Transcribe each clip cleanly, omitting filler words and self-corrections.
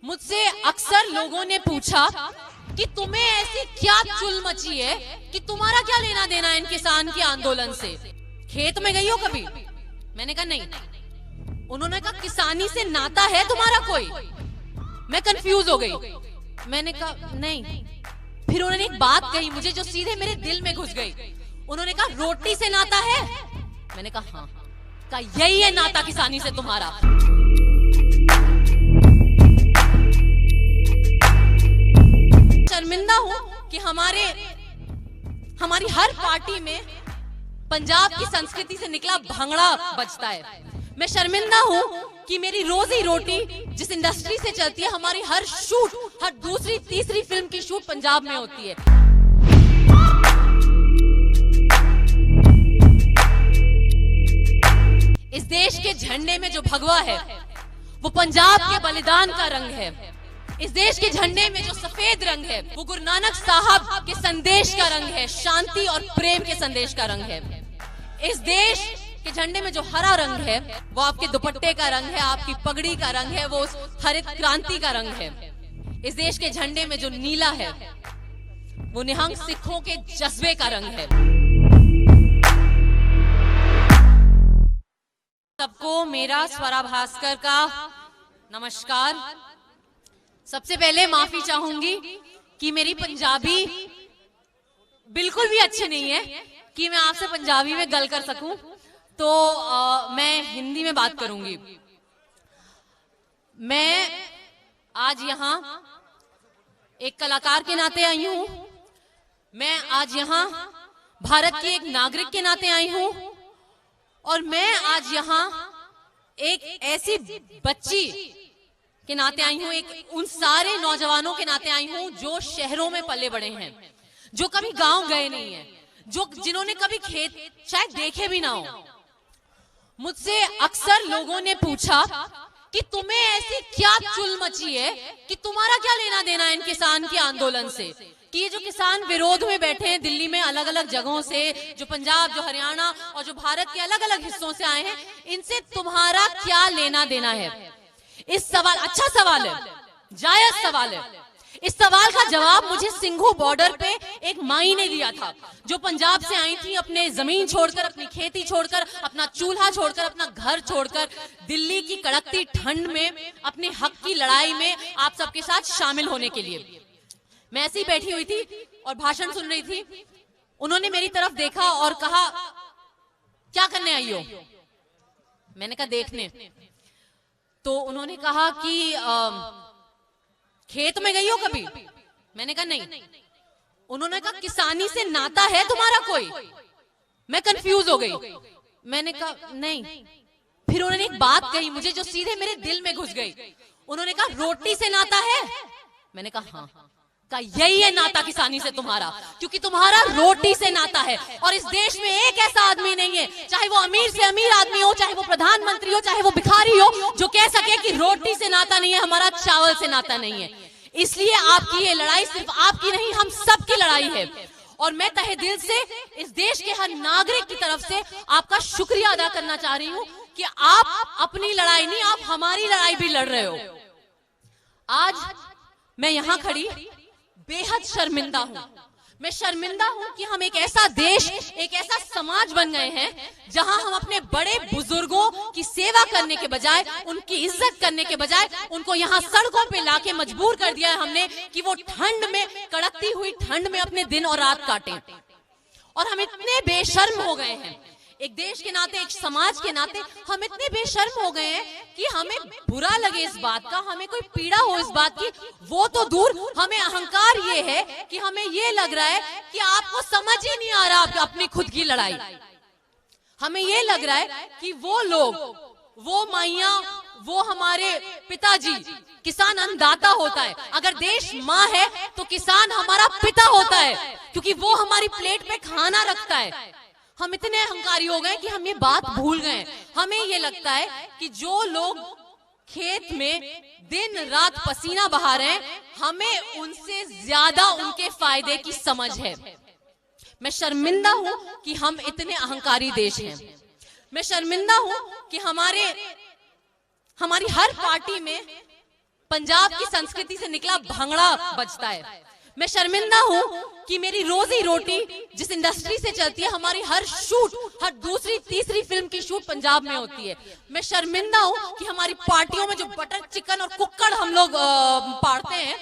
मुझसे अक्सर लोगों ने पूछा कि तुम्हें ऐसी क्या चुल मची है कि तुम्हारा क्या लेना देना है इन किसान के आंदोलन से। खेत में गई हो कभी? मैंने कहा नहीं। उन्होंने कहा किसानी से नाता है तुम्हारा कोई? मैं कंफ्यूज हो गई। मैंने कहा नहीं। फिर उन्होंने एक बात कही मुझे जो सीधे मेरे दिल में घुस गई। उन्होंने कहा रोटी से नाता है? मैंने कहा हाँ। कहा यही है नाता किसानी से तुम्हारा। शर्मिंदा हूं कि हमारी हर पार्टी में पंजाब की संस्कृति से निकला भंगड़ा बजता है। मैं शर्मिंदा हूं कि मेरी रोजी रोटी जिस इंडस्ट्री से चलती है, हमारी हर शूट, हर दूसरी तीसरी फिल्म की शूट पंजाब में होती है। इस देश के झंडे में जो भगवा है वो पंजाब के बलिदान का रंग है। इस देश के झंडे में जो सफेद रंग है वो गुरु नानक साहब के संदेश का रंग है, शांति और प्रेम के संदेश का रंग है। इस देश के झंडे में जो हरा रंग है वो आपके दुपट्टे का रंग है, आपकी पगड़ी का रंग है, वो उस हरित क्रांति का रंग है। इस देश के झंडे में जो नीला है वो निहंग सिखों के जज्बे का रंग है। सबको मेरा स्वरा भास्कर का नमस्कार। सबसे पहले माफी चाहूंगी कि मेरी पंजाबी बिल्कुल भी अच्छी नहीं है कि मैं आपसे पंजाबी में गल कर सकूं, तो मैं हिंदी में बात करूंगी। मैं आज यहां एक कलाकार के नाते आई हूं। मैं आज यहां भारत की एक नागरिक के नाते आई हूं। और मैं आज यहां एक ऐसी बच्ची के नाते आई हूं, एक उन सारे नौजवानों के नाते आई हूं जो शहरों में पले बड़े हैं, जो कभी गांव गए नहीं हैं, जिन्होंने कभी खेत शायद देखे भी ना हो। मुझसे अक्सर लोगों ने पूछा कि तुम्हें ऐसी क्या चुल मची है कि तुम्हारा क्या लेना देना है इन किसान के आंदोलन से, कि ये जो किसान विरोध में बैठे हैं दिल्ली में, अलग अलग जगहों से, जो पंजाब, जो हरियाणा और जो भारत के अलग अलग हिस्सों से आए हैं, इनसे तुम्हारा क्या लेना देना है। इस सवाल, अच्छा सवाल है, जायज सवाल है। इस सवाल का जवाब मुझे सिंघू बॉर्डर पे एक माई ने दिया था, जो पंजाब से आई थी, अपने जमीन छोड़कर, अपनी खेती छोड़कर, अपना चूल्हा छोड़कर, अपना घर छोड़कर, दिल्ली की कड़कती ठंड में अपने हक की लड़ाई में आप सबके साथ शामिल होने के लिए। मैं ऐसे ही बैठी हुई थी और भाषण सुन रही थी। उन्होंने मेरी तरफ देखा और कहा क्या करने आई हो? मैंने कहा देखने। तो उन्होंने कहा कि खेत में गई हो कभी? मैंने कहा नहीं। उन्होंने कहा किसानी से नाता है तुम्हारा कोई? मैं कंफ्यूज हो गई। मैंने कहा नहीं। फिर उन्होंने एक बात कही मुझे जो सीधे मेरे दिल में घुस गई। उन्होंने कहा रोटी से नाता है? मैंने कहा हाँ। कहा यही है नाता किसानी से तुम्हारा, क्योंकि तुम्हारा रोटी से नाता है। और इस देश में एक ऐसा आदमी नहीं है, चाहे वो अमीर से अमीर आदमी हो, चाहे वो प्रधानमंत्री हो, चाहे वो भिखारी हो, जो कह सके कि रोटी से नाता नहीं है, हमारा चावल से नाता नहीं है। इसलिए आपकी ये लड़ाई सिर्फ आपकी नहीं, हम सबकी लड़ाई है। और मैं तहे दिल से इस देश के हर नागरिक की तरफ से आपका शुक्रिया अदा करना चाह रही हूं कि आप अपनी लड़ाई नहीं, आप हमारी लड़ाई भी लड़ रहे हो। आज मैं यहां खड़ी बेहद शर्मिंदा हूं। मैं शर्मिंदा हूं कि हम एक ऐसा देश, एक ऐसा समाज बन गए हैं जहां हम अपने बड़े बुजुर्गों की सेवा करने के बजाय, उनकी इज्जत करने के बजाय, उनको यहां सड़कों पे लाके मजबूर कर दिया है हमने कि वो ठंड में, कड़कती हुई ठंड में अपने दिन और रात काटें। और हम इतने बेशर्म हो गए हैं, एक देश के नाते, एक समाज के नाते हम इतने बेशर्म हो गए हैं कि हमें बुरा लगे इस बात का, हमें कोई पीड़ा हो इस बात की, वो तो दूर, हमें अहंकार ये है कि हमें ये लग रहा है कि आपको समझ ही नहीं आ रहा अपनी खुद की लड़ाई। हमें ये लग रहा है कि वो लोग, वो माइयां, वो हमारे पिताजी, किसान अन्नदाता होता है। अगर देश माँ है तो किसान हमारा पिता होता है, क्योंकि वो हमारी प्लेट पे खाना रखता है। हम इतने अहंकारी हो गए कि हम ये बात भूल गए। हमें ये लगता है कि जो लोग खेत में दिन रात पसीना बहा रहे हैं, हमें उनसे ज्यादा उनके फायदे की समझ है। मैं शर्मिंदा हूं कि हम इतने अहंकारी देश हैं। मैं शर्मिंदा हूं कि हमारी हर पार्टी में पंजाब की संस्कृति से निकला भंगड़ा बजता है। मैं शर्मिंदा हूं कि मेरी रोजी रोटी जिस इंडस्ट्री से चलती है, हमारी हर शूट, हर दूसरी तीसरी फिल्म की शूट पंजाब में होती है। मैं शर्मिंदा हूं कि हमारी पार्टियों में जो बटर चिकन और कुक्कड़ हम लोग पाड़ते हैं,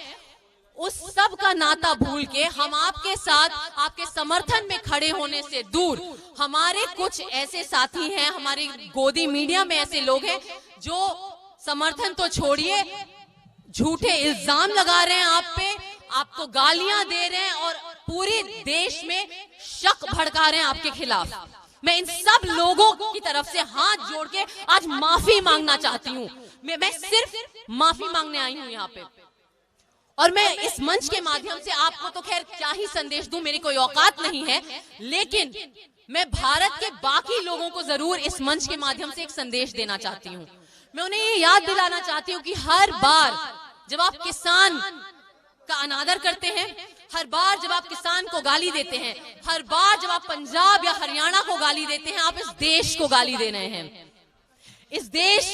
उस सब का नाता भूल के हम आपके साथ, आपके समर्थन में खड़े होने से दूर, हमारे कुछ ऐसे साथी हैं, हमारी गोदी मीडिया में ऐसे लोग हैं जो समर्थन तो छोड़िए, झूठे इल्जाम लगा रहे हैं आप पे, आपको गालियां दे रहे हैं और पूरे देश में शक भड़का रहे हैं आपके खिलाफ। मैं इन सब लोगों की तरफ से हाथ जोड़ के आज माफी मांगना चाहती हूँ। मैं सिर्फ माफी मांगने आई हूँ यहाँ पे, और मैं इस मंच के माध्यम से आपको तो खैर क्या ही संदेश दूं, मेरी कोई औकात नहीं है, लेकिन मैं भारत के बाकी लोगों को जरूर इस मंच के माध्यम से एक संदेश देना चाहती हूँ। मैं उन्हें ये याद दिलाना चाहती हूँ कि हर बार जब आप किसान का अनादर करते हैं, हर बार जब आप किसान को गाली देते हैं, हर बार जब आप पंजाब या हरियाणा को गाली देते हैं, आप इस देश को गाली दे रहे हैं। इस देश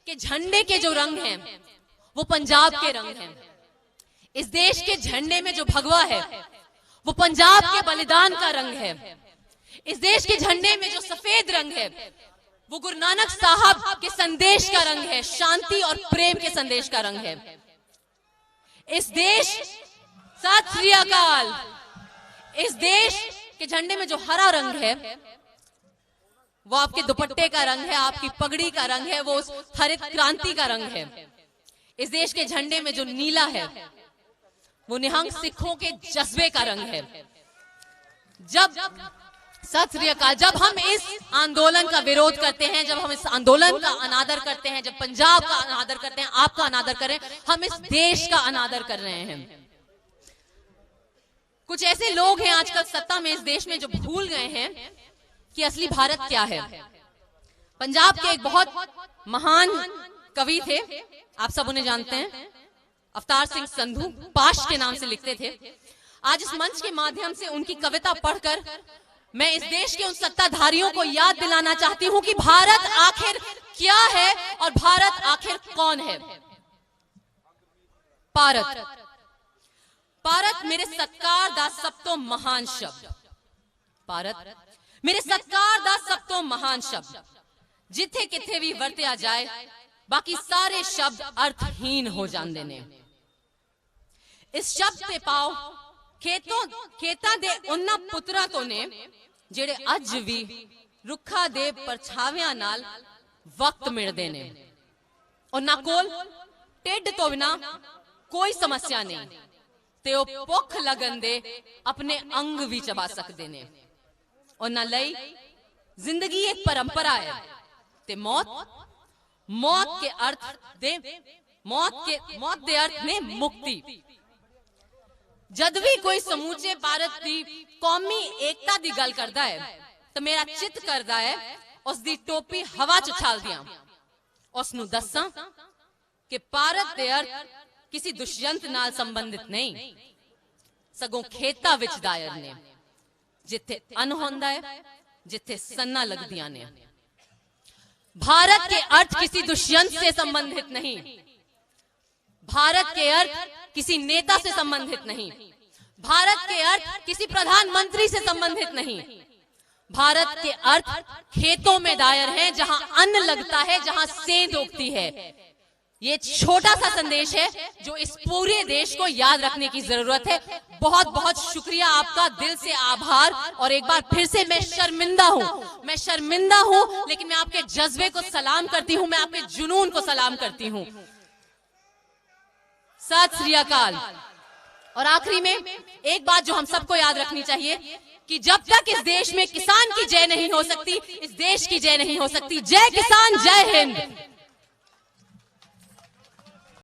के झंडे के जो रंग हैं वो पंजाब के रंग हैं। इस देश के झंडे में जो भगवा है वो पंजाब के बलिदान का रंग है। इस देश के झंडे में जो सफेद रंग है वो गुरु नानक साहब के संदेश का रंग है, शांति और प्रेम के संदेश का रंग है। इस देश, सत श्री अकाल, इस देश के झंडे में जो हरा रंग है वो आपके दुपट्टे का रंग है, आपकी पगड़ी का रंग है, वो उस हरित क्रांति का रंग है। इस देश के झंडे में जो नीला है वो निहंग सिखों के जज्बे का रंग है। जब सत श्री अकाल, जब हम इस आंदोलन का विरोध करते हैं, जब हम इस आंदोलन का अनादर करते हैं, जब पंजाब का अनादर करते हैं, आपका अनादर कर रहे हैं, हम इस देश का अनादर कर रहे हैं। कुछ ऐसे लोग हैं आजकल सत्ता में इस देश में जो भूल गए हैं कि असली भारत क्या है। पंजाब के एक बहुत महान कवि थे, आप सब उन्हें जानते हैं, अवतार सिंह संधू, पाश के नाम से लिखते थे। आज इस मंच के माध्यम से उनकी कविता पढ़कर मैं इस देश के उन सत्ताधारियों को याद दिलाना चाहती हूं कि भारत आखिर क्या है और भारत आखिर कौन है। भारत, भारत मेरे सत्कार दा सब तो महान शब्द, भारत मेरे सत्कार दा सब तो महान शब्द, जिथे किथे भी वरत्या जाए बाकी सारे शब्द अर्थहीन हो जाते ने। इस शब्द ते पाओ खेता दे उन्ना पुत्रा तो ने जेड़े अज भी रुखा दे परछावियां नाल वक्त मिलदे ने, और ना कोल टेड तो बिना कोई समस्या नहीं, ते ओ भुख लगन दे अपने अंग भी चबा सकते ने। और ना लई जिंदगी एक परंपरा है, ते मौत के अर्थ दे मौत दे अर्थ ने मुक्ति। जद भी कोई समूचे भारत की कौमी एकता दी गल करदा है तो मेरा चित करदा है उस दी टोपी हवा च उछाल दियां, उसनू दस्सां कि भारत दे अर्थ किसी दुष्यंत नाल संबंधित नहीं, सगों खेता विच दायर ने, जिथे अन्न होंदा है, जिथे सन्ना लगदियां ने। भारत के अर्थ किसी दुष्यंत से संबंधित नहीं, भारत के अर्थ किसी नेता से संबंधित नहीं, भारत के अर्थ किसी प्रधानमंत्री से संबंधित नहीं। भारत के अर्थ खेतों में दायर है, जहां अन्न लगता है, जहां सेंध उगती है। ये छोटा सा संदेश है जो इस पूरे देश को याद रखने की जरूरत है। बहुत बहुत शुक्रिया, आपका दिल से आभार। और एक बार फिर से मैं शर्मिंदा हूं, लेकिन मैं आपके जज्बे को सलाम करती हूं, मैं आपके जुनून को सलाम करती हूं। सत श्री अकाल। और आखिरी में एक बात जो हम सबको याद रखनी चाहिए कि जब तक इस देश में किसान की जय नहीं हो सकती, इस देश की जय नहीं हो सकती। जय किसान, जय हिंद।